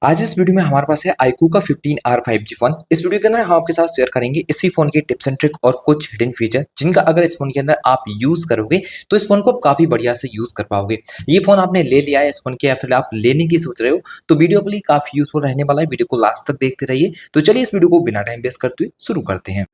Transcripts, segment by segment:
आज इस वीडियो में हमारे पास है iQOO का 15R 5G फोन। इस वीडियो के अंदर हम आपके साथ शेयर करेंगे इसी फोन के टिप्स एंड ट्रिक और कुछ हिडन फीचर जिनका अगर इस फोन के अंदर आप यूज करोगे तो इस फोन को आप काफी बढ़िया से यूज कर पाओगे। ये फोन आपने ले लिया है इस फोन के या फिर आप लेने की सोच रहे हो तो वीडियो आपके लिए काफी यूजफुल रहने वाला है। वीडियो को लास्ट तक देखते रहिए। तो चलिए इस वीडियो को बिना टाइम वेस्ट करते हुए शुरू करते हैं।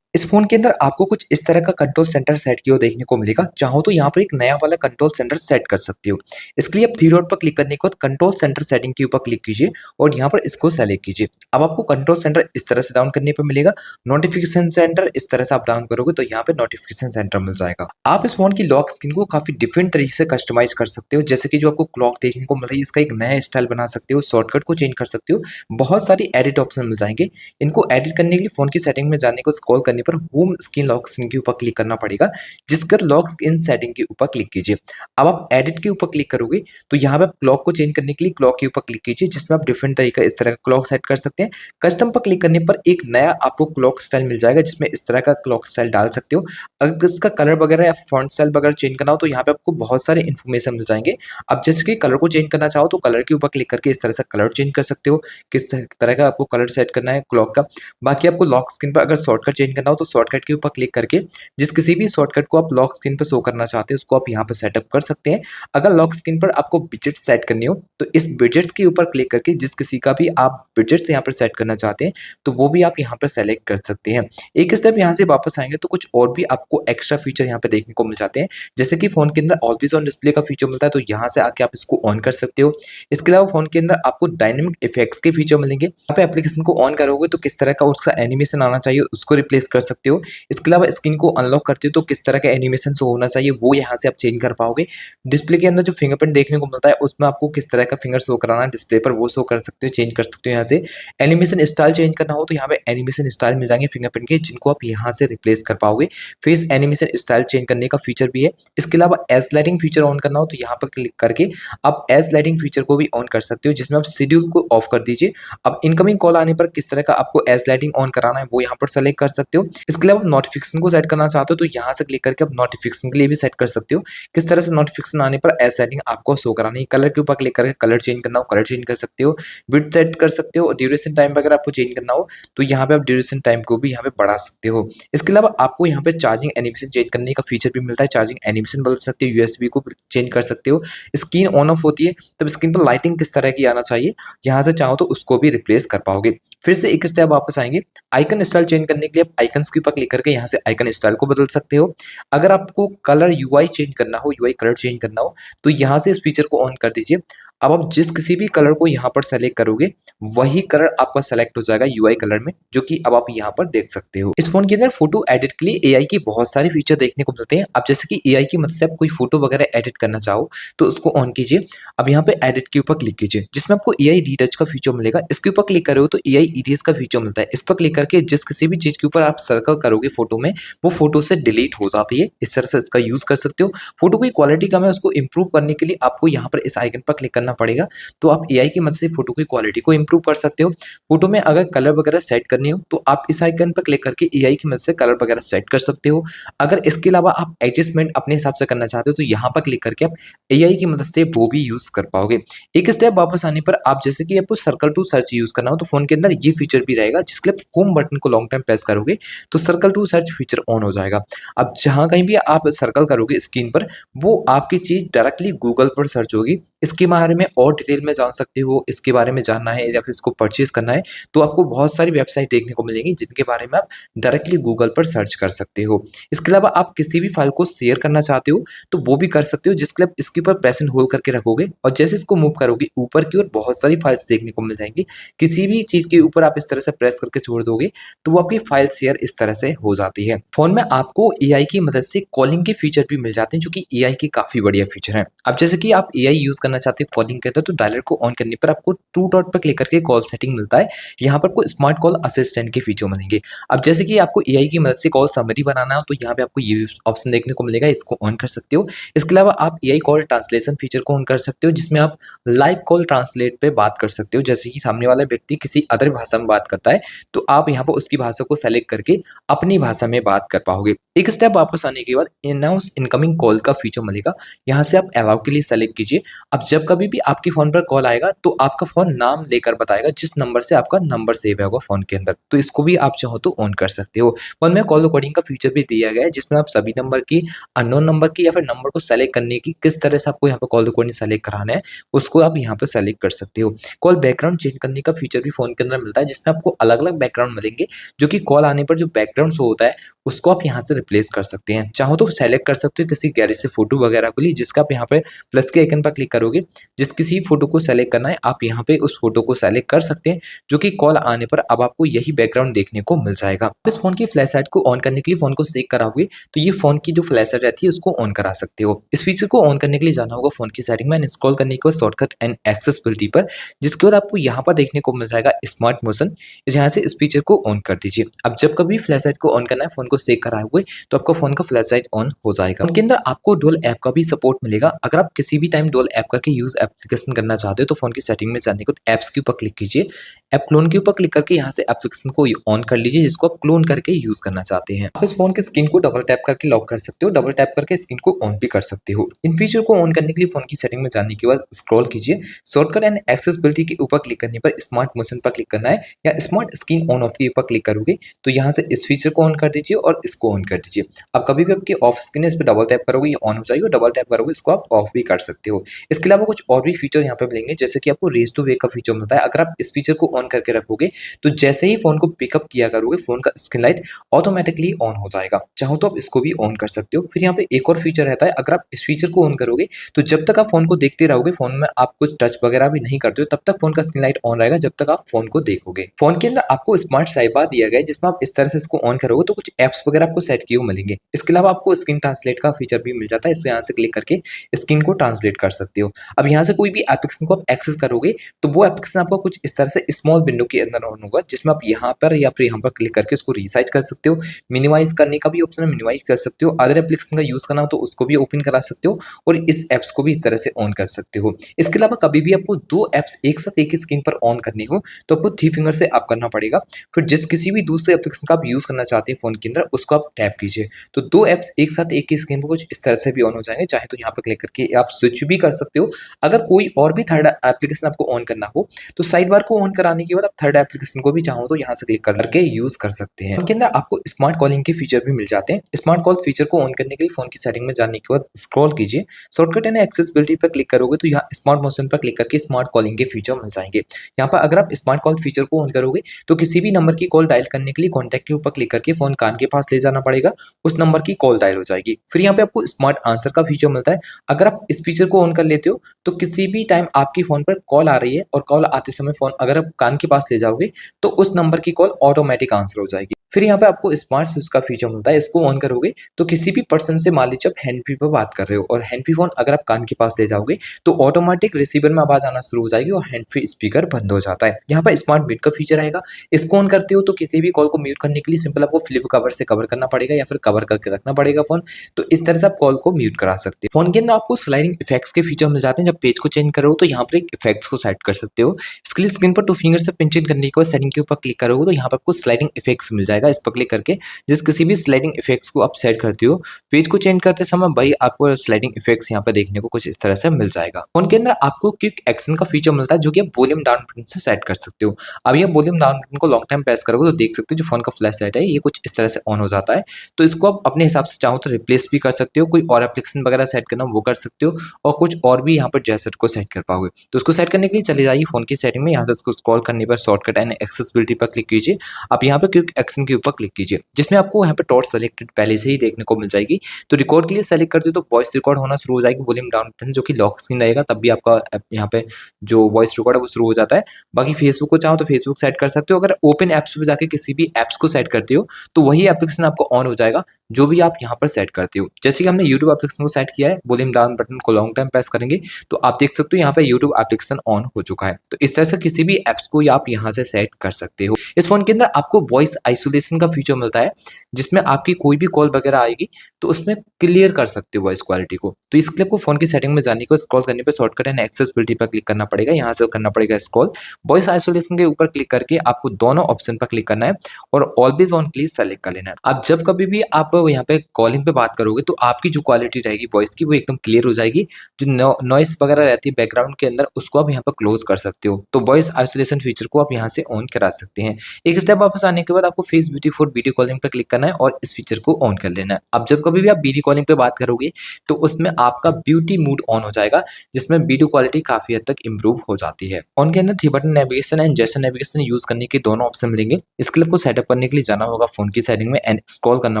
इस फोन के अंदर आपको कुछ इस तरह का कंट्रोल सेंटर सेट किया देखने को मिलेगा। चाहो तो यहाँ पर एक नया वाला कंट्रोल सेंटर सेट कर सकते हो। इसके लिए आप थ्री डॉट पर क्लिक करने के बाद कंट्रोल सेंटर सेटिंग के ऊपर क्लिक कीजिए और यहाँ पर इसको सेलेक्ट कीजिए। अब आपको कंट्रोल सेंटर इस तरह से डाउन करने पर मिलेगा। नोटिफिकेशन सेंटर इस तरह से आप डाउन करोगे तो यहाँ पे नोटिफिकेशन सेंटर मिल जाएगा। आप इस फोन की लॉक स्क्रीन को काफी डिफरेंट तरीके से कस्टमाइज कर सकते हो। जैसे कि जो आपको क्लॉक देखने को मिल रही है इसका एक नया स्टाइल बना सकते हो, शॉर्टकट को चेंज कर सकते हो, बहुत सारी एडिट ऑप्शन मिल जाएंगे। इनको एडिट करने के लिए फोन की सेटिंग में जाने को स्क्रॉल करने पर होम स्क्रीन लॉक स्क्रीन के ऊपर क्लिक करना पड़ेगा, जिसके बाद लॉक स्क्रीन सेटिंग के ऊपर क्लिक कीजिए। अब आप एडिट के ऊपर क्लिक करोगे तो यहाँ पे आप क्लॉक को चेंज करने के लिए क्लॉक के ऊपर क्लिक कीजिए, जिसमें आप डिफरेंट तरीका इस तरह का क्लॉक सेट कर सकते हैं। कस्टम पर क्लिक करने पर एक नया आपको क्लॉक स्टाइल मिल जाएगा, जिसमें इस तरह का क्लॉक स्टाइल डाल सकते हो। अगर इसका कलर वगैरह या फॉन्ट स्टाइल वगैरह चेंज करना हो तो यहाँ पे आपको बहुत सारे इन्फॉर्मेशन मिल जाएंगे। अब जैसे कि कलर को चेंज करना चाहो तो कलर के ऊपर क्लिक करके इस तरह से कलर चेंज कर सकते हो, किस तरह का आपको कलर सेट करना है क्लॉक का। बाकी आपको लॉक स्क्रीन पर अगर शॉर्टकट चेंज करना हो तो शॉर्टकट के ऊपर क्लिक करके जिस किसी भी शॉर्टकट को आप लॉक स्क्रीन पर शो करना चाहते हैं उसको आप यहाँ पर सेटअप कर सकते हैं। अगर लॉक स्क्रीन पर आपको विजेट सेट करनी हो तो इस विजेट के ऊपर क्लिक करके जिस किसी का भी आप विजेट यहाँ पर सेट करना चाहते हैं तो वो भी आप यहाँ पर सेलेक्ट कर सकते हैं। एक स्टेप यहाँ से वापस आएंगे तो कुछ और भी आपको एक्स्ट्रा फीचर यहाँ पे देखने को मिल जाते हैं। जैसे कि फोन के अंदर ऑलवेज ऑन डिस्प्ले का फीचर मिलता है तो यहाँ से आके आप इसको ऑन कर सकते हो। इसके अलावा फोन के अंदर आपको डायनेमिक इफेक्ट्स के फीचर मिलेंगे। यहाँ पे एप्लीकेशन को ऑन करोगे तो किस तरह का उसका एनिमेशन आना चाहिए उसको रिप्लेस कर सकते हो। इसके अलावा स्क्रीन को अनलॉक करते हो तो किस तरह का एनिमेशन शो होना चाहिए वो यहाँ से आप चेंज कर पाओगे। डिस्प्ले के अंदर जो फिंगरप्रिंट देखने को मिलता है उसमें आपको किस तरह का फिंगर शो कराना है डिस्प्ले पर वो शो कर सकते हो, चेंज कर सकते हो। यहाँ से एनिमेशन स्टाइल चेंज करना हो तो यहाँ पे एनिमेशन स्टाइल मिल जाएंगे फिंगरप्रिंट के, जिनको आप यहाँ से रिप्लेस कर पाओगे। फेस एनिमेशन स्टाइल चेंज करने का फीचर भी है। इसके अलावा एज लाइटिंग फीचर ऑन करना हो तो यहाँ पर क्लिक करके आप एज लाइटिंग फीचर को भी ऑन कर सकते हो, जिसमें आप शेड्यूल को ऑफ कर दीजिए। अब इनकमिंग कॉल आने पर किस तरह का आपको एज लाइटिंग ऑन कराना है वो यहाँ पर सेलेक्ट कर सकते हो। इसके अलावा नोटिफिकेशन को सेट करना चाहते हो तो यहाँ से क्लिक करके आप नोटिफिकेशन के लिए भी सेट कर सकते हो। किस तरह से नोटिफिकेशन आने पर एज सेटिंग आपको शो करानी है। कलर के ऊपर क्लिक करके कलर चेंज करना हो कलर चेंज कर सकते हो, विड्थ सेट कर सकते हो। ड्यूरेशन टाइम वगैरह आपको चेंज करना हो तो यहाँ पे आप ड्यूरेशन टाइम को भी यहाँ पे बढ़ा सकते हो। इसके अलावा आपको यहाँ पे चार्जिंग एनिमेशन चेंज करने का फीचर भी मिलता है। चार्जिंग एनिमेशन बदल सकते हो, यूएसबी को चेंज कर सकते हो। स्क्रीन ऑन ऑफ होती है तब स्क्रीन पर लाइटिंग किस तरह की आना चाहिए यहाँ से चाहो तो उसको भी रिप्लेस कर पाओगे। फिर से एक स्टेप वापस आएंगे। आइकन स्टाइल चेंज करने के लिए आप आइकन्स के ऊपर क्लिक करके यहाँ से आइकन स्टाइल को बदल सकते हो। अगर आपको कलर यूआई चेंज करना हो, यूआई कलर चेंज करना हो तो यहाँ से इस फीचर को ऑन कर दीजिए। अब आप जिस किसी भी कलर को यहाँ पर सेलेक्ट करोगे वही कलर आपका सेलेक्ट हो जाएगा यूआई कलर में, जो कि अब आप यहाँ पर देख सकते हो। इस फोन के अंदर फोटो एडिट के लिए एआई की बहुत सारे फीचर देखने को मिलते हैं। अब जैसे कि एआई की मदद से आप कोई फोटो वगैरह एडिट करना चाहो तो उसको ऑन कीजिए। अब यहाँ पे एडिट के ऊपर क्लिक कीजिए, जिसमें आपको एआई रीटच का फीचर मिलेगा। इसके ऊपर क्लिक करोगे तो एआई इरेज का फीचर मिलता है। इस पर क्लिक करके जिस किसी भी चीज के ऊपर आप सर्कल करोगे फोटो में वो फोटो से डिलीट हो जाती है। इस तरह से इसका यूज कर सकते हो। फोटो की क्वालिटी कम है उसको इंप्रूव करने के लिए आपको यहाँ पर इस आइकन पर क्लिक करना पड़ेगा, तो आप एआई की मदद से फोटो की क्वालिटी को इंप्रूव कर सकते हो। फोटो में अगर कलर वगैरह सेट करनी हो तो आप इस आइकन पर क्लिक करके एआई की मदद से कलर वगैरह सेट कर सकते हो। अगर इसके अलावा आप एडजस्टमेंट अपने हिसाब से करना चाहते हो तो यहाँ पर क्लिक करके आप एआई की मदद से वो भी यूज कर पाओगे। एक स्टेप वापस आने पर आप जैसे कि आपको सर्कल टू सर्च यूज करना हो तो फोन के अंदर ये फीचर भी रहेगा, जिसके लिए होम बटन को लॉन्ग टाइम प्रेस करोगे तो circle to search feature on हो जाएगा। अब जहां कहीं भी आप सर्कल करोगे स्क्रीन पर वो आपकी चीज डायरेक्टली गूगल पर सर्च होगी। इसके बारे में और डिटेल में जान सकते हो, इसके बारे में जानना है या फिर इसको परचेज करना है तो आपको बहुत सारी वेबसाइट देखने को मिलेंगी जिनके बारे में आप डायरेक्टली गूगल पर सर्च कर सकते हो। इसके अलावा आप किसी भी फाइल को शेयर करना चाहते हो तो वो भी कर सकते हो, जिसके लिए इसके ऊपर प्रेस एंड होल्ड करके रखोगे और जैसे इसको मूव करोगे ऊपर की ओर बहुत सारी फाइल्स देखने को मिल जाएंगी। किसी भी चीज के ऊपर आप इस तरह से प्रेस करके छोड़ दोगे तो वो आपकी फाइल शेयर इस तरह से हो जाती है। फोन में आपको एआई की मदद से कॉलिंग के फीचर भी मिल जाते हैं, जो कि एआई की काफी बढ़िया फीचर है। अब जैसे कि आप एआई यूज करना चाहते हो कॉलिंग के अंदर, तो डायलर को ऑन करने पर आपको टू डॉट पर क्लिक करके कॉल सेटिंग मिलता है। यहाँ पर आपको स्मार्ट कॉल असिस्टेंट के फीचर मिलेंगे। अब जैसे कि आपको एआई की मदद से कॉल समरी बनाना हो तो यहाँ पे आपको ये भी ऑप्शन देखने को मिलेगा, इसको ऑन कर सकते हो। इसके अलावा आप एआई कॉल ट्रांसलेशन फीचर को ऑन कर सकते हो, जिसमें आप लाइव कॉल ट्रांसलेट पे बात कर सकते हो। जैसे कि सामने वाला व्यक्ति किसी अदर भाषा में बात करता है तो आप यहाँ पर उसकी भाषा को सेलेक्ट करके अपनी भाषा में बात कर पाओगे। एक स्टेप वापस आने के बाद अनाउंस इनकमिंग कॉल का फीचर मिलेगा। यहाँ से आप अलाउ के लिए सेलेक्ट कीजिए। अब जब कभी भी आपके फोन पर कॉल आएगा तो आपका फोन नाम लेकर बताएगा जिस नंबर से आपका नंबर सेव होगा फोन के अंदर। तो इसको भी आप चाहो तो ऑन कर सकते हो। फोन में कॉल रिकॉर्डिंग का फीचर भी दिया गया है, जिसमें आप सभी नंबर की, अननोन नंबर की या फिर नंबर को सेलेक्ट करने की, किस तरह से आपको यहाँ पर कॉल रिकॉर्डिंग सेलेक्ट कराना है उसको आप यहाँ पर सेलेक्ट कर सकते हो। कॉल बैकग्राउंड चेंज करने का फीचर भी फोन के अंदर मिलता है, जिसमें आपको अलग अलग बैकग्राउंड मिलेंगे, जो कि कॉल आने पर जो बैकग्राउंड शो होता है उसको आप यहाँ से रिप्लेस कर सकते हैं। चाहो तो सेलेक्ट कर सकते हो किसी गैलरी से फोटो वगैरह को लिए, जिसका आप यहाँ पे प्लस के आइकन पर क्लिक करोगे, जिस किसी फोटो को सेलेक्ट करना है आप यहाँ पे उस फोटो को सेलेक्ट कर सकते हैं, जो कि कॉल आने पर अब आपको यही बैकग्राउंड देखने को मिल जाएगा। इस फोन की फ्लैश लाइट को ऑन करने के लिए फोन को सेक कराओगे तो ये फोन की जो फ्लैश लाइट रहती है उसको ऑन करा सकते हो। इस फीचर को ऑन करने के लिए जाना होगा फोन की सेटिंग में, इंस्टॉल करने के बाद शॉर्टकट एंड एक्सेसिबिलिटी पर, जिसके बाद आपको यहाँ पर देखने को मिल जाएगा स्मार्ट मोशन। यहाँ से इस फीचर को ऑन कर दीजिए। अब जब कभी फ्लैश लाइट को ऑन करना है, फोन को सेक कराओगे तो आपका फोन का फ्लैश लाइट ऑन हो जाएगा। उनके अंदर आपको डुअल ऐप का भी सपोर्ट मिलेगा। अगर आप किसी भी टाइम डुअल ऐप करके यूज एप्लीकेशन करना चाहते हो तो फोन की सेटिंग में जाने को ऐप्स के ऊपर क्लिक कीजिए। ऐप क्लोन के ऊपर क्लिक करके यहाँ से एप्लीकेशन को ऑन कर लीजिए जिसको आप क्लोन करके यूज करना चाहते हैं। आप इस फोन के स्क्रीन को डबल टैप करके लॉक कर सकते हो, डबल टैप करके स्क्रीन को ऑन भी कर सकते हो। इन फीचर को ऑन करने के लिए फोन की सेटिंग में जाने के बाद स्क्रॉल कीजिए, शॉर्टकट एंड एक्सेसिबिलिटी के ऊपर क्लिक करने पर स्मार्ट मोशन पर क्लिक करना है, या स्मार्ट स्क्रीन ऑन ऑफ के ऊपर क्लिक करोगे तो यहाँ से इस फीचर को ऑन कर दीजिए और इसको ऑन कर दीजिए। अब कभी भी आपकी ऑफ स्क्रीन है, इस पर डबल टैप करोगे ये ऑन हो जाएगी, और डबल टैप करोगे इसको आप ऑफ भी कर सकते हो। इसके अलावा कुछ और भी फीचर यहाँ पे मिलेंगे, जैसे कि आपको रेस टू वेक का फीचर मिलता है। अगर आप इस फीचर को ऑन करके रखोगे तो जैसे ही फोन को पिकअप किया करोगे फोन का स्क्रीन लाइट ऑटोमेटिकली ऑन हो जाएगा। चाहो तो आप इसको भी ऑन कर सकते हो। फिर यहाँ पे एक और फीचर रहता है, अगर आप इस फीचर को ऑन करोगे तो जब तक आप फोन को देखते रहोगे, फोन में आप कुछ टच वगैरह भी नहीं करते हो, तब तक फोन का स्क्रीन लाइट ऑन रहेगा जब तक आप फोन को देखोगे। फोन के अंदर आपको स्मार्ट साइड बार दिया गया है, जिसमें आप इस तरह से इसको ऑन करोगे तो कुछ एप्स वगैरह आपको सेट किए मिलेंगे। इसके अलावा आपको स्क्रीन ट्रांसलेट का फीचर भी मिल जाता है, इसको यहाँ से क्लिक करके स्क्रीन को ट्रांसलेट कर सकते हो। अब यहाँ से कोई भी एप्लीकेशन को आप एक्सेस करोगे तो वो एप्लीकेशन आपको कुछ इस तरह से स्मॉल विंडो के अंदर ऑन होगा, जिसमें आप यहाँ पर या फिर यहाँ पर क्लिक करके उसको रिसाइज कर सकते हो। मिनिमाइज करने का भी ऑप्शन है, मिनिमाइज कर सकते हो। अदर एप्लीकेशन का यूज करना हो तो उसको भी ओपन करा सकते हो, और इस एप्स को भी इस तरह से ऑन कर सकते हो। इसके अलावा कभी भी आपको दो एप्स एक साथ एक ही स्क्रीन पर ऑन करनी हो तो आपको थ्री फिंगर से आप करना पड़ेगा। फिर जिस किसी भी दूसरे एप्लीकेशन का आप यूज करना चाहते हैं फोन के अंदर उसको आप टैप कीजिए, तो दो एप्स एक साथ एक ही स्क्रीन पर कुछ इस तरह से भी ऑन हो जाएंगे। चाहे तो यहाँ पर क्लिक करके आप स्विच भी कर सकते हो। अगर कोई और भी थर्ड एप्लीकेशन आपको ऑन करना हो तो साइड बार को ऑन कराने के बाद आप थर्ड एप्लीकेशन को भी चाहो तो यहाँ से क्लिक करके यूज कर सकते हैं। उनके अंदर आपको स्मार्ट कॉलिंग के फीचर भी मिल जाते हैं। स्मार्ट कॉल फीचर को ऑन करने के लिए फोन की सेटिंग में जाने के बाद स्क्रॉल कीजिए, शॉर्टकट एंड एक्सेसिबिलिटी पर क्लिक करोगे तो यहाँ स्मार्ट मोशन पर क्लिक करके स्मार्ट कॉलिंग के फीचर मिल जाएंगे। यहाँ पर अगर आप स्मार्ट कॉल फीचर को ऑन करोगे तो किसी भी नंबर की कॉल डायल करने के लिए कॉन्टैक्ट के ऊपर क्लिक करके फोन कान के पास ले जाना पड़ेगा, उस नंबर की कॉल डायल हो जाएगी। फिर यहाँ पे आपको स्मार्ट आंसर का फीचर मिलता है। अगर आप इस फीचर को ऑन कर लेते हो तो किसी भी टाइम आपकी फोन पर कॉल आ रही है और कॉल आते समय फोन अगर आप कान के पास ले जाओगे तो उस नंबर की कॉल ऑटोमेटिक आंसर हो जाएगी। फिर यहाँ पे आपको स्मार्ट स्विच का फीचर मिलता है, इसको ऑन करोगे तो किसी भी पर्सन से मान लीजिए आप हैंड फ्री पर बात कर रहे हो और हैंड फ्री फोन अगर आप कान के पास ले जाओगे तो ऑटोमेटिक रिसीवर में आवाज आना शुरू हो जाएगी और हैंड फ्री स्पीकर बंद हो जाता है। यहाँ पर स्मार्ट म्यूट का फीचर आएगा, इसको ऑन करते हो तो किसी भी कॉल को म्यूट करने के लिए सिंपल आपको फ्लिप कवर से कवर करना पड़ेगा या फिर कवर करके रखना पड़ेगा फोन, तो इस तरह से आप कॉल को म्यूट करा सकते हो। फोन के अंदर आपको स्लाइडिंग इफेक्ट्स के फीचर मिल जाते हैं। जब पेज को चेंज करो तो यहाँ पर एक इफेक्ट्स को सेट कर सकते हो। इसके लिए स्क्रीन पर टू फिंगर से पिंच करने के बाद सेटिंग के ऊपर क्लिक करोगे तो यहाँ पर आपको स्लाइडिंग इफेक्ट्स मिल जाएगा। इस पर क्लिक करके जिस किसी भी स्लाइडिंग इफेक्ट्स को आप सेट करते हो पेज को चेंज करते समय भाई आपको स्लाइडिंग इफेक्ट्स यहाँ पे देखने को कुछ इस तरह से मिल जाएगा। फोन के अंदर आपको क्विक एक्शन का फीचर मिलता है जो कि आप वॉल्यूम डाउन बटन से सेट कर सकते हो। अब ये वॉल्यूम डाउन बटन को लॉन्ग टाइम प्रेस करोगे तो देख सकते हो जो फोन का फ्लैश लाइट है ये कुछ इस तरह से ऑन हो जाता है। तो इसको आप अपने हिसाब से चाहो तो रिप्लेस भी कर सकते हो, कोई और एप्लीकेशन वगैरह सेट करना वो कर सकते हो, और कुछ और भी यहाँ पर जैसेट को सेट कर पाओगे। तो उसको सेट करने के लिए चले जाइए फोन की सेटिंग में, यहाँ से उसको स्क्रॉल करने पर शॉर्टकट एंड एक्सेसिबिलिटी पर क्लिक कीजिए। आप यहाँ पे क्विक एक्शन के ऊपर क्लिक कीजिए, जिसमें आपको यहाँ पे टॉर्च सेलेक्टेड पहले से ही देखने को मिल जाएगी। तो रिकॉर्ड के लिए सेलेक्ट करते हो तो वॉइस रिकॉर्ड होना शुरू हो जाएगी वॉल्यूम डाउन बटन जो कि लॉक स्क्रीन रहेगा, तब भी आपका यहाँ पे जो वॉइस रिकॉर्ड है वो शुरू हो जाता है। बाकी फेसबुक को चाहो तो फेसबुक सेट कर सकते हो। अगर ओपन एप्स पे जाके किसी भी एप्स को सेट करते हो तो वही एप्लीकेशन आपको ऑन हो जाएगा जो भी आप यहाँ पर सेट करते हो। जैसे कि हमने यूट्यूब एप्लीकेशन को सेट किया है, वॉल्यूम डाउन बटन को लॉन्ग टाइम प्रेस करेंगे तो आप देख सकते हो यहाँ पे यूट्यूब एप्लीकेशन ऑन हो चुका है। तो इस तरह से किसी भी एप्स को आप यहाँ से सेट कर सकते हो। इस फोन के अंदर आपको वॉइस आइसोलेशन का फीचर मिलता है, जिसमें आपकी कोई भी कॉल वगैरह आएगी तो उसमें क्लियर कर सकते हो वॉइस क्वालिटी को। तो इसके लिए आपको फोन की सेटिंग में जाने को स्क्रॉल करने पे शॉर्टकट एंड एक्सेसिबिलिटी पर क्लिक करना पड़ेगा। यहाँ से करना पड़ेगा स्क्रॉल, वॉइस आइसोलेशन के ऊपर क्लिक करके आपको दोनों ऑप्शन पर क्लिक करना है और ऑलवेज ऑन प्लीज सेलेक्ट कर लेना है। अब जब कभी भी आप यहाँ पे कॉलिंग पे बात करोगे तो आपकी जो क्वालिटी रहेगी वॉइस की वो एकदम क्लियर हो जाएगी। जो नॉइस वगैरह रहती है बैकग्राउंड के अंदर उसको आप यहाँ पर क्लोज कर सकते हो। तो वॉइस आइसोलेशन फीचर को आप यहाँ से ऑन करा सकते हैं। एक स्टेप वापस आने के बाद आपको face beauty for video calling पर क्लिक करना है और इस फीचर को ऑन कर लेना है। अब जब कभी भी आप वीडियो कॉलिंग पे बात करोगे तो उसमें आपका ब्यूटी मोड ऑन हो जाएगा, जिसमें वीडियो क्वालिटी काफी हद तक इंप्रूव हो जाती है। फोन के अंदर 3 button navigation and gesture navigation use करने के दोनों ऑप्शन मिलेंगे। इसके लिए आपको सेटअप करने के लिए जाना होगा फोन की सेटिंग में एंड स्क्रॉल करना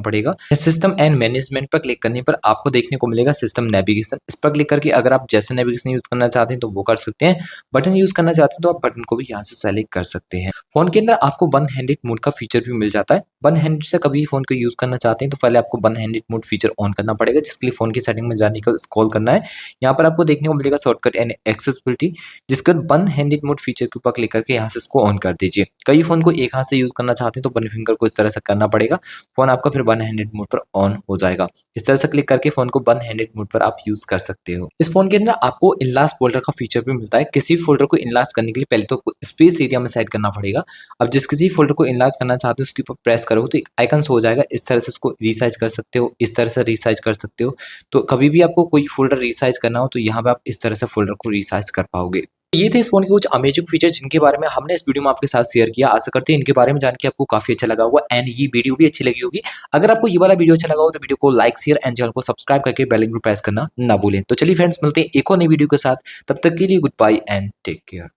पड़ेगा। सिस्टम एंड मैनेजमेंट पर क्लिक करने पर आपको देखने को मिलेगा सिस्टम नेविगेशन। इस पर क्लिक करके अगर आप जेस्चर नेविगेशन यूज करना चाहते हैं तो वो कर सकते हैं, बटन यूज करना चाहते हैं तो आप बटन को भी यहाँ से सेलेक्ट कर सकते हैं। फोन के अंदर आपको वन हैंडेड मोड का फीचर भी मिल जाता है। वन हैंडेड से कभी फोन को यूज करना चाहते हैं तो पहले आपको one handed mode feature on करना पड़ेगा, जिसके लिए फोन की सेटिंग में जाने का स्क्रॉल करना है। यहाँ पर आपको देखने को मिलेगा शॉर्टकट एंड एक्सेसिबिलिटी, जिसके बाद वन हैंडेड मोड फीचर के ऊपर क्लिक करके यहाँ से इसको ऑन कर दीजिए। कई फोन को एक हाथ से यूज करना चाहते हैं तो वन फिंगर को इस तरह से करना पड़ेगा, फोन आपका फिर वन हैंडेड मोड पर ऑन हो जाएगा। इस तरह से क्लिक करके फोन को वन हैंडेड मोड पर आप यूज कर सकते हो। इस फोन के अंदर आपको इनलार्ज फोल्डर का फीचर भी मिलता है। किसी भी फोल्डर को इनलार्ज करने के लिए पहले तो स्पेस एरिया में सेट करना पड़ेगा। अब जिस किसी फोल्डर को इनलार्ज करना चाहते हो उसके ऊपर प्रेस करोगे तो एक आइकन हो जाएगा। इस तरह से उसको रीसाइज कर सकते हो, इस तरह से रीसाइज कर सकते हो। तो कभी भी आपको कोई फोल्डर रीसाइज करना हो तो यहाँ पे आप इस तरह से फोल्डर को रीसाइज कर पाओगे। ये थे इस फोन के कुछ अमेजिंग फीचर जिनके बारे में हमने इस वीडियो में आपके साथ शेयर किया। आशा करते हैं इनके बारे में जान के आपको काफी अच्छा लगा होगा एंड ये वीडियो भी अच्छी लगी होगी। अगर आपको ये वाला वीडियो अच्छा लगा हो तो वीडियो को लाइक शेयर एंड चैनल को सब्सक्राइब करके बेल आइकन को प्रेस करना ना भूलें। तो चलिए फ्रेंड्स, मिलते हैं एक और नई वीडियो के साथ। तब तक के लिए goodbye and take care.